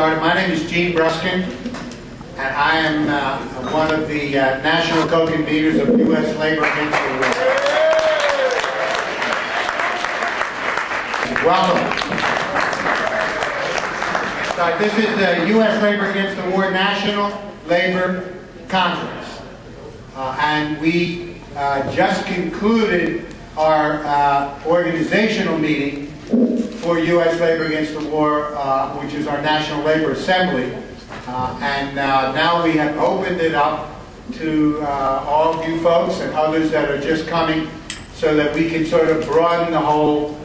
started. My name is Bruskin, and I am one of the national co-conveners of U.S. Labor Against the War. Welcome. So this is the U.S. Labor Against the War National Labor Conference. And we just concluded our organizational meeting for U.S. Labor Against the War, which is our National Labor Assembly. And now we have opened it up to all of you folks and others that are just coming so that we can sort of broaden the whole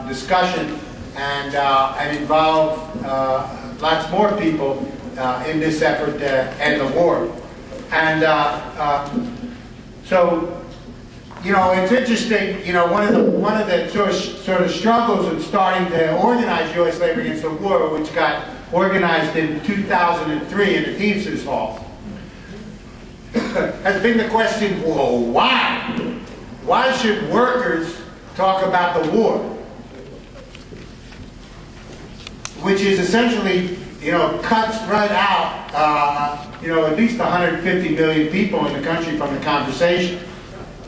discussion and involve lots more people in this effort to end the war. And so, you know, it's interesting, you know, one of the sort of struggles in starting to organize U.S. Labor Against the War, which got organized in 2003 in the Teamsters Hall, has been the question, well, why? Why should workers talk about the war? Which is essentially, you know, cuts right out, you know, at least 150 million people in the country from the conversation.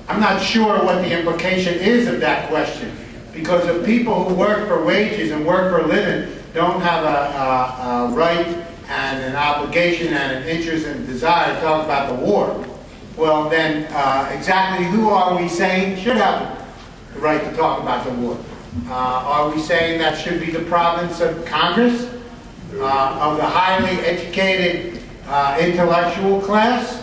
I'm not sure what the implication is of that question, because if people who work for wages and work for a living don't have a right and an obligation and an interest and desire to talk about the war, well then exactly who are we saying should have the right to talk about the war? Are we saying that should be the province of Congress, of the highly educated intellectual class,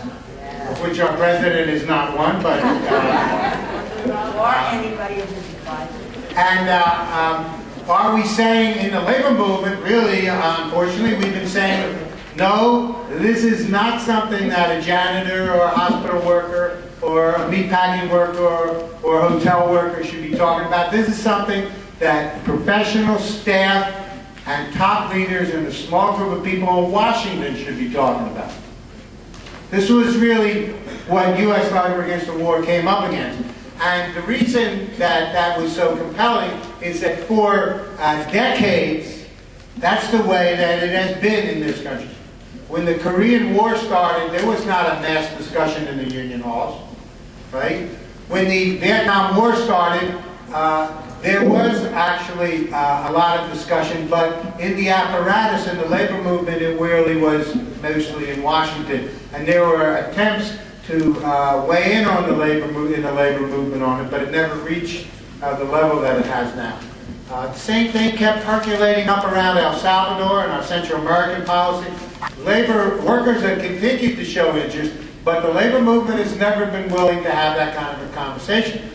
of which our president is not one, but or anybody in his advisor. And are we saying in the labor movement, really, unfortunately, we've been saying, no, this is not something that a janitor or a hospital worker or a meatpacking worker or a hotel worker should be talking about. This is something that professional staff and top leaders and the small group of people in Washington should be talking about. This was really what U.S. Labor Against the War came up against. And the reason that that was so compelling is that for decades, that's the way that it has been in this country. When the Korean War started, there was not a mass discussion in the union halls, right? When the Vietnam War started, there was actually a lot of discussion, but in the apparatus in the labor movement, it really was mostly in Washington. And there were attempts to weigh in on the labor movement on it, but it never reached the level that it has now. The same thing kept percolating up around El Salvador and our Central American policy. Labor workers have continued to show interest, but the labor movement has never been willing to have that kind of a conversation.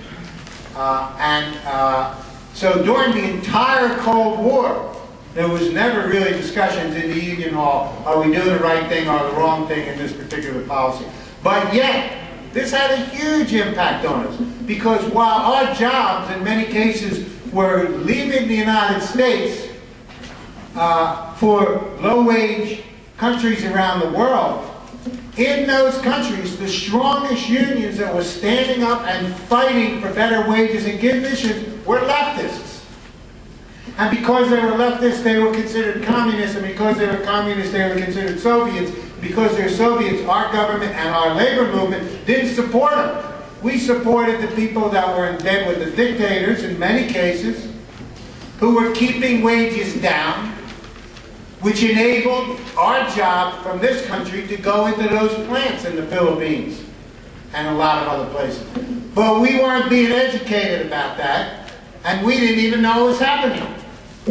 So during the entire Cold War, there was never really discussions in the union hall, are we doing the right thing or the wrong thing in this particular policy. But yet, this had a huge impact on us, because while our jobs in many cases were leaving the United States for low-wage countries around the world, in those countries, the strongest unions that were standing up and fighting for better wages and conditions were leftists. And because they were leftists, they were considered communists, and because they were communists, they were considered Soviets. Because they're Soviets, our government and our labor movement didn't support them. We supported the people that were in bed with the dictators, in many cases, who were keeping wages down, which enabled our jobs from this country to go into those plants in the Philippines and a lot of other places. But we weren't being educated about that, and we didn't even know it was happening,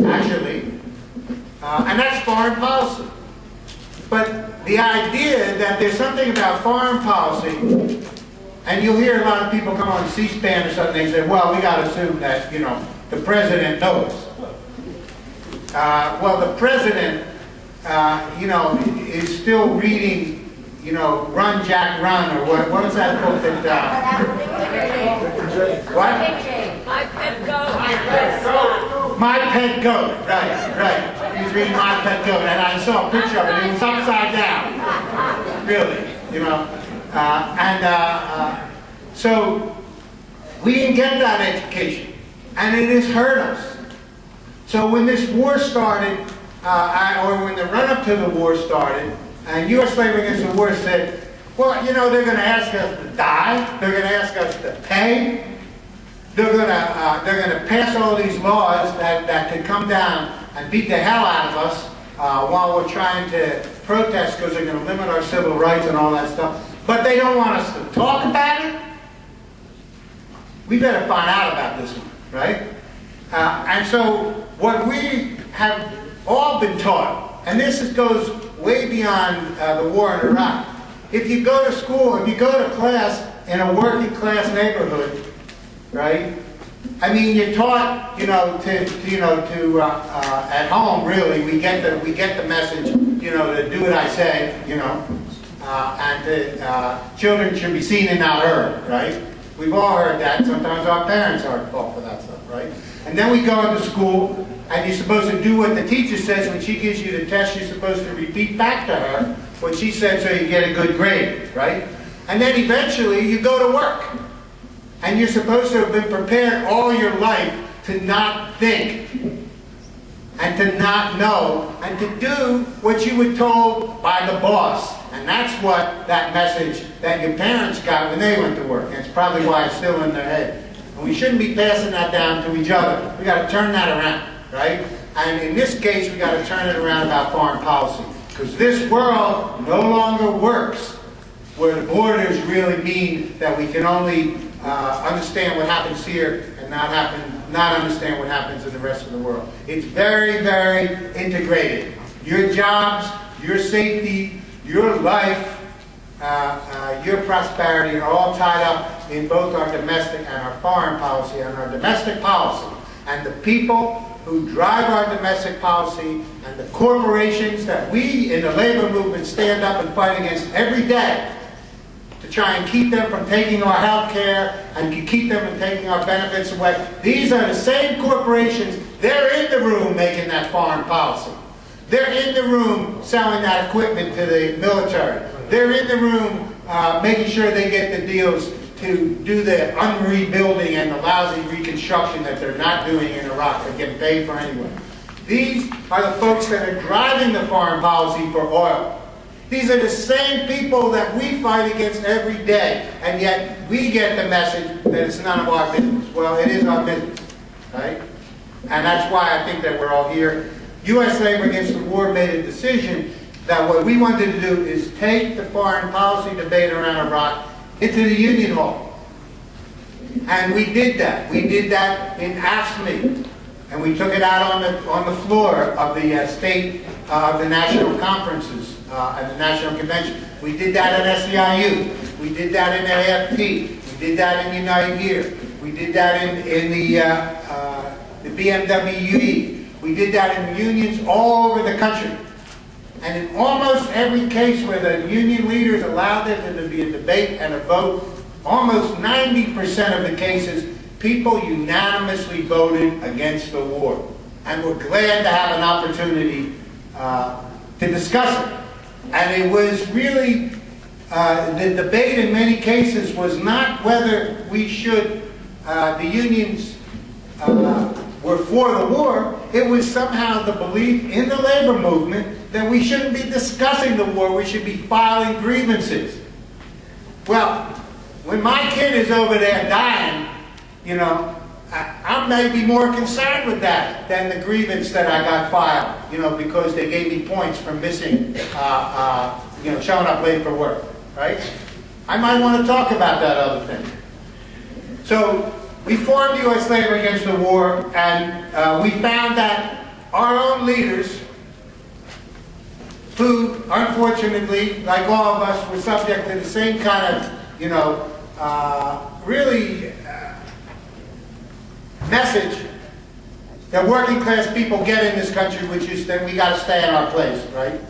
actually. And that's foreign policy. But the idea that there's something about foreign policy, and you'll hear a lot of people come on C-SPAN or something, they say, well, we got to assume that, you know, the president knows. Well, the president, you know, is still reading, you know, Run, Jack, Run, or what is that book that, what? My Pet Goat. My Pet Goat, right. He's reading My Pet Goat, and I saw a picture of it, it was upside down, really, you know. So we didn't get that education, and it has hurt us. So when this war started, or when the run-up to the war started, and U.S. Slavery Against the War said, well, you know, they're going to ask us to die, they're going to ask us to pay, they're going to pass all these laws that could come down and beat the hell out of us while we're trying to protest because they're going to limit our civil rights and all that stuff. But they don't want us to talk about it. We better find out about this one, right? And so what we have all been taught, and this goes way beyond the war in Iraq. If you go to school, if you go to class in a working class neighborhood, right? I mean, you're taught, at home. Really, we get the message, to do what I say, and children should be seen and not heard, right? We've all heard that. Sometimes our parents are at fault for that stuff, right? And then we go into school, and you're supposed to do what the teacher says. When she gives you the test, you're supposed to repeat back to her what she said so you get a good grade, right? And then eventually you go to work. And you're supposed to have been prepared all your life to not think and to not know and to do what you were told by the boss. And that's what that message that your parents got when they went to work. And it's probably why it's still in their head. And we shouldn't be passing that down to each other. We got to turn that around, right? And in this case, we got to turn it around about foreign policy. Because this world no longer works where the borders really mean that we can only understand what happens here and not understand what happens in the rest of the world. It's very, very integrated. Your jobs, your safety, your life, your prosperity are all tied up in both our domestic and our foreign policy. And our domestic policy and the people who drive our domestic policy and the corporations that we in the labor movement stand up and fight against every day to try and keep them from taking our health care and to keep them from taking our benefits away. These are the same corporations. They're in the room making that foreign policy. They're in the room selling that equipment to the military. They're in the room making sure they get the deals to do the unrebuilding and the lousy reconstruction that they're not doing in Iraq. They're getting paid for anyway. These are the folks that are driving the foreign policy for oil. These are the same people that we fight against every day, and yet we get the message that it's none of our business. Well, it is our business, right? And that's why I think that we're all here. U.S. Slavery Against the War made a decision that what we wanted to do is take the foreign policy debate around Iraq into the Union Hall. And we did that. We did that in AFSCME. And we took it out on the floor of the state, of the national conferences and the national convention. We did that at SEIU. We did that in AFP. We did that in United Here. We did that in the BMWE. We did that in unions all over the country. And in almost every case where the union leaders allowed there to be a debate and a vote, almost 90% of the cases, people unanimously voted against the war. And we're glad to have an opportunity to discuss it. And it was really, the debate in many cases was not whether we should, the unions were for the war. It was somehow the belief in the labor movement that we shouldn't be discussing the war, we should be filing grievances. Well, when my kid is over there dying, I may be more concerned with that than the grievance that I got filed, because they gave me points for missing, showing up late for work, right? I might want to talk about that other thing. So we formed U.S. Slavery Against the War, and we found that our own leaders, who unfortunately, like all of us, were subject to the same kind of, really message that working class people get in this country, which is that we got to stay in our place, right?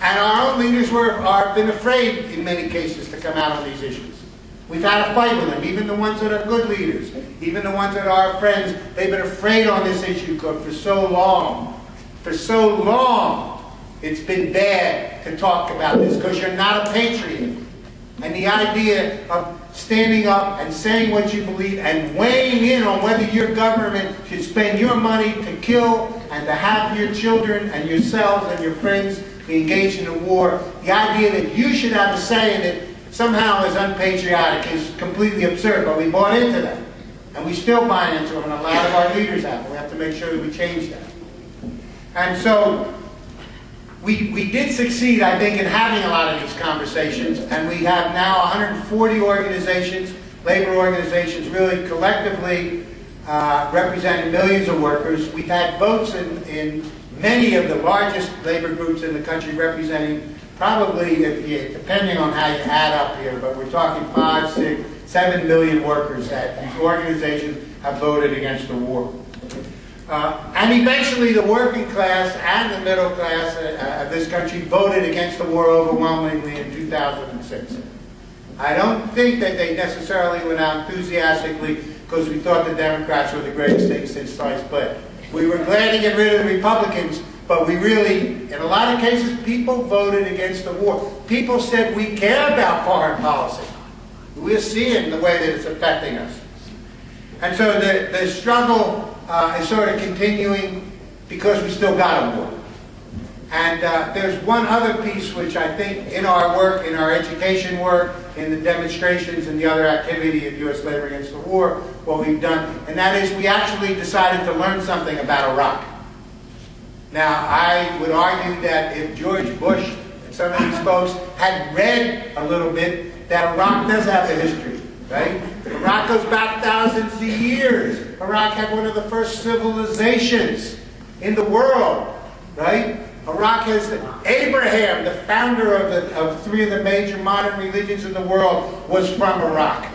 And our own leaders have been afraid in many cases to come out on these issues. We've had a fight with them, even the ones that are good leaders, even the ones that are our friends. They've been afraid on this issue for so long. For so long, it's been bad to talk about this because you're not a patriot. And the idea of standing up and saying what you believe and weighing in on whether your government should spend your money to kill and to have your children and yourselves and your friends be engaged in a war, the idea that you should have a say in it somehow is unpatriotic, is completely absurd, but we bought into that. And we still buy into them, and a lot of our leaders have. We have to make sure that we change that. And so, we did succeed, I think, in having a lot of these conversations, and we have now 140 organizations, labor organizations, really collectively representing millions of workers. We've had votes in many of the largest labor groups in the country, representing probably, depending on how you add up here, but we're talking 5, 6, 7 million workers that these organizations have voted against the war. And eventually the working class and the middle class of this country voted against the war overwhelmingly in 2006. I don't think that they necessarily went out enthusiastically because we thought the Democrats were the greatest thing since sliced bread. We were glad to get rid of the Republicans, but we really, in a lot of cases, people voted against the war. People said we care about foreign policy. We're seeing the way that it's affecting us. And so the struggle is sort of continuing because we still got a war. And there's one other piece which I think in our work, in our education work, in the demonstrations and the other activity of U.S. labor against the war, what we've done, and that is we actually decided to learn something about Iraq. Now, I would argue that if George Bush and some of these folks had read a little bit, that Iraq does have a history, right? Iraq goes back thousands of years. Iraq had one of the first civilizations in the world, right? Iraq has Abraham, the founder of 3 of the major modern religions in the world, was from Iraq.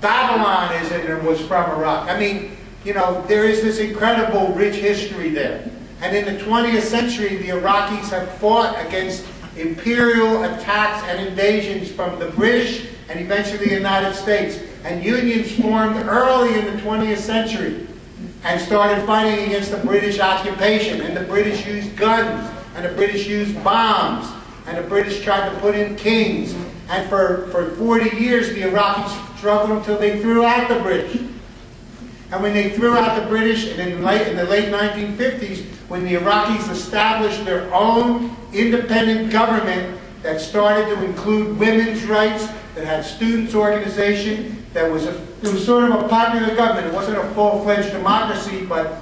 Babylon was from Iraq. I mean, you know, there is this incredible rich history there. And in the 20th century, the Iraqis have fought against imperial attacks and invasions from the British and eventually the United States. And unions formed early in the 20th century and started fighting against the British occupation. And the British used guns, and the British used bombs, and the British tried to put in kings. And for 40 years, the Iraqis struggled until they threw out the British. And when they threw out the British, and in the late 1950s, when the Iraqis established their own independent government that started to include women's rights, that had students' organization, it was sort of a popular government. It wasn't a full-fledged democracy, but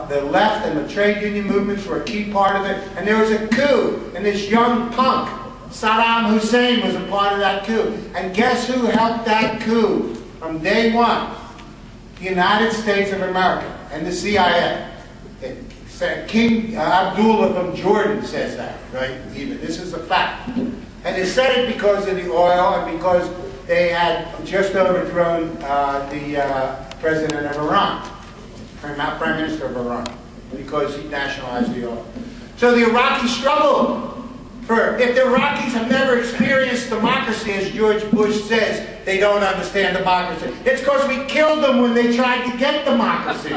the left and the trade union movements were a key part of it. And there was a coup, and this young punk, Saddam Hussein, was a part of that coup. And guess who helped that coup from day one? The United States of America and the CIA. King Abdullah from Jordan says that, right? Even this is a fact. And they said it because of the oil and because they had just overthrown the president of Iran, Prime Minister of Iran, because he nationalized the oil. So the Iraqis struggled. If the Iraqis have never experienced democracy, as George Bush says, they don't understand democracy. It's because we killed them when they tried to get democracy.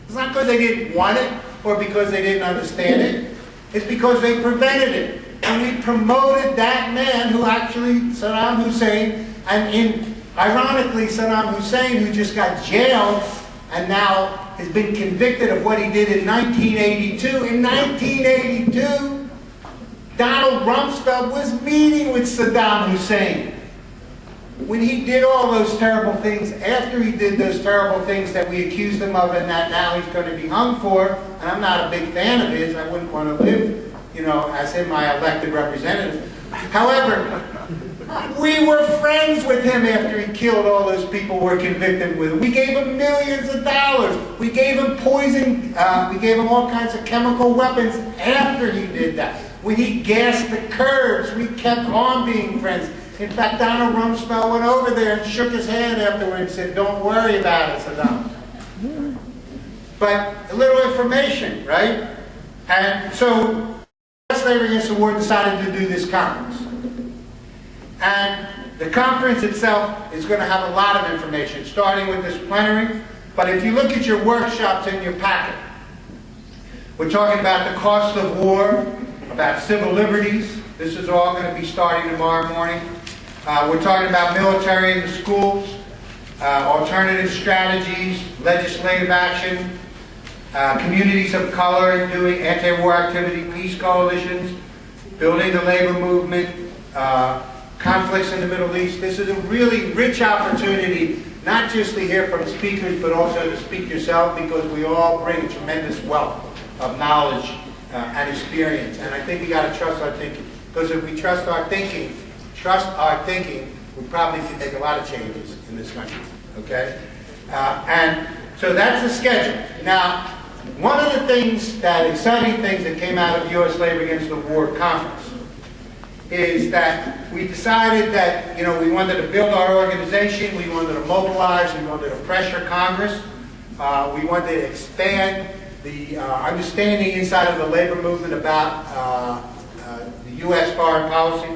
It's not because they didn't want it or because they didn't understand it. It's because they prevented it. And we promoted that man who actually, Saddam Hussein, and ironically, Saddam Hussein, who just got jailed and now has been convicted of what he did in 1982. In 1982, Donald Rumsfeld was meeting with Saddam Hussein when he did all those terrible things, after he did those terrible things that we accused him of and that now he's going to be hung for. And I'm not a big fan of his. I wouldn't want to live, you know, as him, my elected representative. However, we were friends with him after he killed all those people we're convicted with. We gave him millions of dollars. We gave him poison. We gave him all kinds of chemical weapons after he did that. When he gassed the Kurds, we kept on being friends. In fact, Donald Rumsfeld went over there and shook his hand afterwards and said, "Don't worry about it, Saddam." But a little information, right? And so, U.S. Labor Against the War decided to do this conference. And the conference itself is going to have a lot of information, starting with this plenary. But if you look at your workshops in your packet, we're talking about the cost of war, about civil liberties. This is all going to be starting tomorrow morning. We're talking about military in the schools, alternative strategies, legislative action, communities of color doing anti-war activity, peace coalitions, building the labor movement, conflicts in the Middle East. This is a really rich opportunity, not just to hear from speakers, but also to speak yourself, because we all bring a tremendous wealth of knowledge and experience. And I think we got to trust our thinking, because if we trust our thinking, we probably can make a lot of changes in this country. Okay, and so that's the schedule. Now, one of the things, exciting things that came out of U.S. Labor Against the War conference is that we decided that, we wanted to build our organization, we wanted to mobilize, we wanted to pressure Congress, we wanted to expand the understanding inside of the labor movement about the U.S. foreign policy.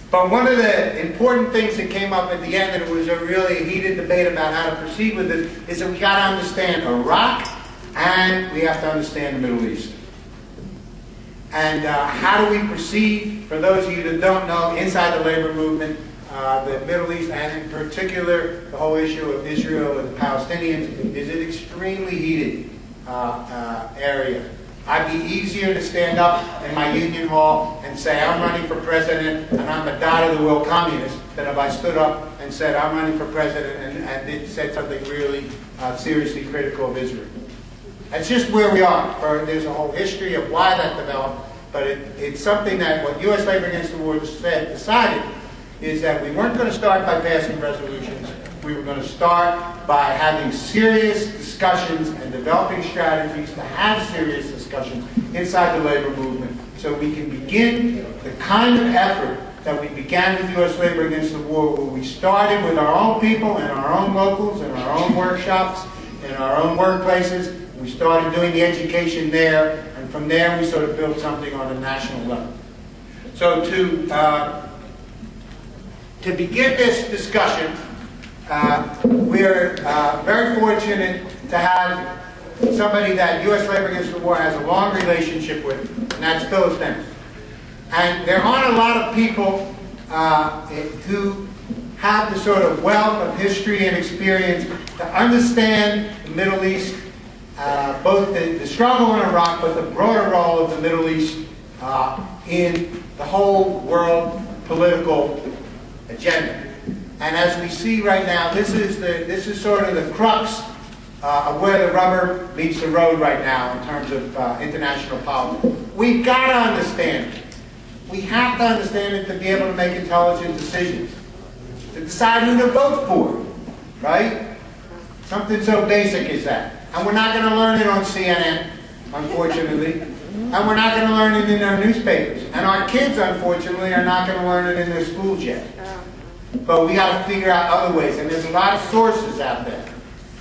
But one of the important things that came up at the end, and it was a really heated debate about how to proceed with this, is that we got to understand Iraq and we have to understand the Middle East. And how do we proceed? For those of you that don't know, inside the labor movement, the Middle East, and in particular the whole issue of Israel and the Palestinians, is an extremely heated area. I'd be easier to stand up in my union hall and say I'm running for president and I'm a die-to-the-will communist than if I stood up and said I'm running for president and said something really seriously critical of Israel. That's just where we are. There's a whole history of why that developed, but it's something that what U.S. Labor Against the War decided is that we weren't going to start by passing resolutions. We were going to start by having serious discussions and developing strategies to have serious discussions inside the labor movement so we can begin the kind of effort that we began with U.S. Labor Against the War, where we started with our own people in our own locals, in our own workshops, in our own workplaces. We started doing the education there, and from there we sort of built something on a national level. So to begin this discussion, we're very fortunate to have somebody that U.S. Labor Against the War has a long relationship with, and that's Phyllis Dennis. And there aren't a lot of people who have the sort of wealth of history and experience to understand the Middle East, both the struggle in Iraq, but the broader role of the Middle East in the whole world political agenda. And as we see right now, this is sort of the crux of where the rubber meets the road right now in terms of international politics. We've got to understand it. We have to understand it to be able to make intelligent decisions, to decide who to vote for, right? Something so basic as that. And we're not going to learn it on CNN, unfortunately. And we're not going to learn it in our newspapers. And our kids, unfortunately, are not going to learn it in their schools yet. But we got to figure out other ways. And there's a lot of sources out there.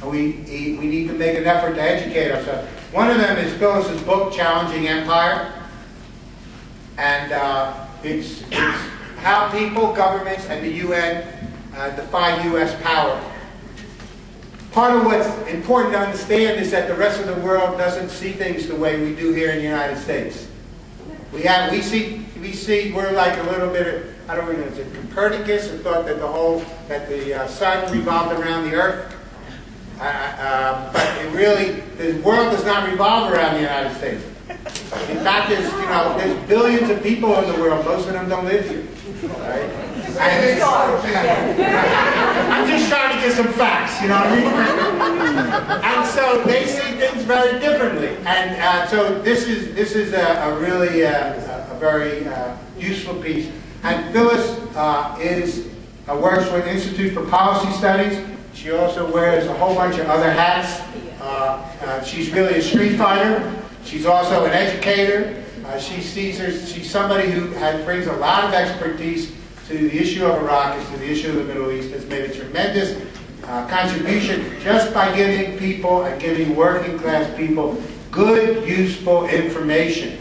And we need to make an effort to educate ourselves. One of them is Phyllis's book, Challenging Empire. And it's how people, governments, and the UN define U.S. power. Part of what's important to understand is that the rest of the world doesn't see things the way we do here in the United States. We see we're like a little bit of, I don't know, is it Copernicus, who thought that the sun revolved around the earth? But it really, the world does not revolve around the United States. In fact, there's billions of people in the world. Most of them don't live here. Right? I'm just trying to get some facts, you know what I mean? And so they see things very differently. And so this is a really very useful piece. And Phyllis works with Institute for Policy Studies. She also wears a whole bunch of other hats. She's really a street fighter. She's also an educator. She's somebody who brings a lot of expertise to the issue of Iraq, to the issue of the Middle East, has made a tremendous contribution just by giving people and giving working class people good, useful information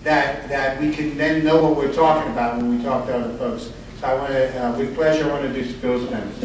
that we can then know what we're talking about when we talk to other folks. So I want to, with pleasure, I want to introduce Phyllis Dennis.